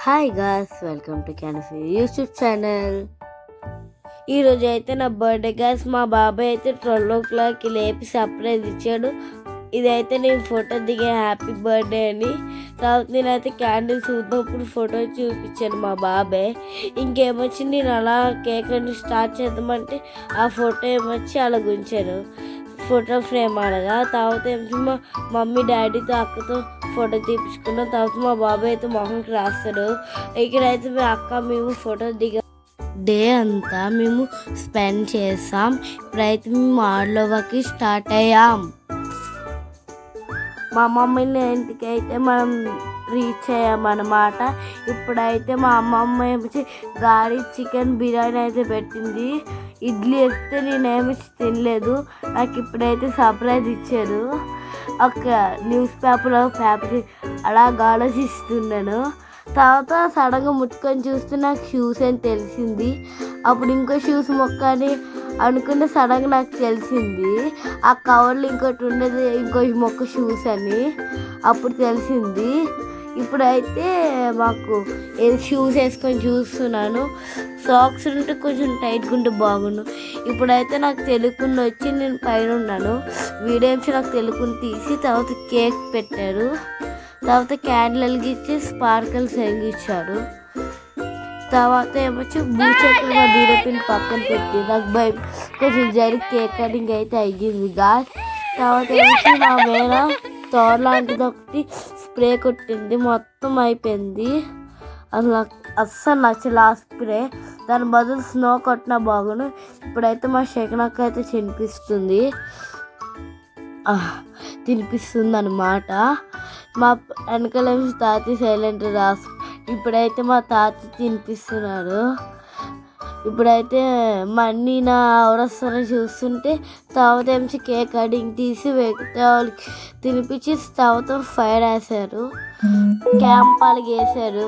Hi guys, welcome to క్యాన్ఫీ YouTube channel. ఈరోజు అయితే నా బర్త్డే గాయ్స్. మా బాబాయ్ అయితే 12 o'clockకి లేపి సర్ప్రైజ్ ఇచ్చాడు. ఇదైతే నేను ఫోటో దిగే హ్యాపీ బర్త్డే అని. తర్వాత నేనైతే క్యాండిల్స్ ఊదినప్పుడు ఫోటో చూపించాను మా బాబాయ్. ఇంకేమొచ్చి నేను అలా కేక్ అని స్టార్ట్ చేద్దామంటే ఆ ఫోటో ఏమొచ్చి అలా గుంచాను, ఫోటో ఫ్రేమ్ అనగా. తర్వాత ఏమో మా మమ్మీ డాడీతో అక్కతో ఫోటో తీపించుకున్నాం. తర్వాత మా బాబాయ్ అయితే మొహంకి రాస్తాడు. ఇక్కడైతే మేము ఫోటో డే అంతా మేము స్పెండ్ చేసాం. ఇప్పుడైతే మేము ఆడలోకి స్టార్ట్ అయ్యాం. మా మమ్మీని ఇంటికి అయితే మనం రీచ్ అయ్యామన్నమాట. ఇప్పుడైతే మా అమ్మమ్మ ఏమిచ్చి గారి చికెన్ బిర్యానీ అయితే పెట్టింది. ఇడ్లీ వేస్తే నేనేమి తినలేదు. నాకు ఇప్పుడైతే సర్ప్రైజ్ ఇచ్చారు. ఒక న్యూస్ పేపర్ అలాగ ఆలోచిస్తున్నాను. తర్వాత సడన్గా ముట్టుకొని చూస్తే నాకు షూస్ అని తెలిసింది. అప్పుడు ఇంకో షూస్ మొక్క అని అనుకుంటే సడన్గా నాకు తెలిసింది ఆ కవర్లో ఇంకోటి ఉండేది, ఇంకో మొక్క షూస్ అని అప్పుడు తెలిసింది. ఇప్పుడైతే మాకు షూస్ వేసుకొని చూస్తున్నాను. సాక్స్ ఉంటే కొంచెం టైట్గా ఉంటే బాగుండు. ఇప్పుడైతే నాకు తెలియకుండా వచ్చి నేను పైన ఉన్నాను. వీడియోస్ నాకు తెలియకుండా తీసి తర్వాత కేక్ పెట్టారు. తర్వాత క్యాండిల్ వెలిగించి స్పార్కల్స్ వెలిగించారు. తర్వాత ఏమొచ్చి భూచక్రం మా దీరపిల్లి పక్కన పెట్టి నాకు భయం కొంచెం జరిగి కేక్ కటింగ్ అయితే అయ్యింది గాస్. తర్వాత ఏమొచ్చి మా మీద తోర్ లాంటిది ఒకటి స్ప్రే కొట్టింది, మొత్తం అయిపోయింది. అసలు నాకు అస్సలు నచ్చలే ఆ స్ప్రే. దాని బదులు స్నో కొట్టినా బాగుండు. ఇప్పుడైతే మా శకనక్క అయితే తినిపిస్తుంది అన్నమాట. మా వెనకాల తాత సైలెంట్ రాసు. ఇప్పుడైతే మా తాత తినిపిస్తున్నారు. ఇప్పుడైతే మన్నీ నా అవరస్తారని చూస్తుంటే తర్వాత ఏమిచి కేక్ కటింగ్ తీసి వాళ్ళకి తినిపించి తర్వాత ఫైర్ వేసారు, క్యాంప్ వాళ్ళకి వేసారు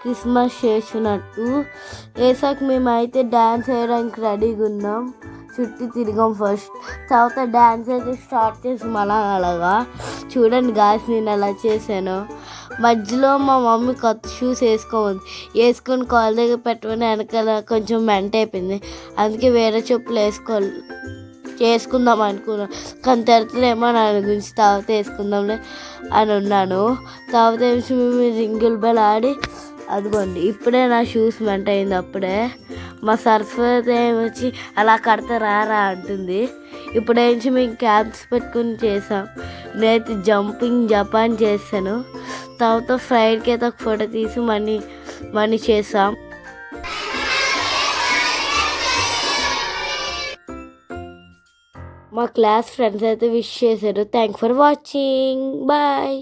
క్రిస్మస్ చేసినట్టు. వేసాక మేమైతే డ్యాన్స్ వేయడానికి రెడీగా ఉన్నాం. చుట్టూ తిరిగాం ఫస్ట్. తర్వాత డ్యాన్స్ అయితే స్టార్ట్ చేసాం అలాగా. చూడండి గాయస్, నేను అలా చేశాను. మధ్యలో మా మమ్మీ కొత్త షూస్ వేసుకొని కాల్ దగ్గర పెట్టుకొని వెనకాల కొంచెం మెంట్ అయిపోయింది. అందుకే వేరే చెప్పులు చేసుకుందాం అనుకున్నాను. కానీ తెరతలేమో నా గురించి తర్వాత వేసుకుందాంలే అని ఉన్నాను. తర్వాత మేము రింగుల్ బెల్ ఆడి అదిగోండి ఇప్పుడే నా షూస్ మెంట్ అయింది. అప్పుడే మా సరస్వతి ఏమొచ్చి అలా కడతా రారా అంటుంది. ఇప్పుడేంచి మేము క్యాప్స్ పెట్టుకుని చేసాం. నేనైతే జంపింగ్ జపాన్ చేశాను. తర్వాత ఫ్రైడ్కి అయితే ఒక ఫోటో తీసి మనీ చేసాం. మా క్లాస్ ఫ్రెండ్స్ అయితే విష్ చేశారు. Thank for watching, bye.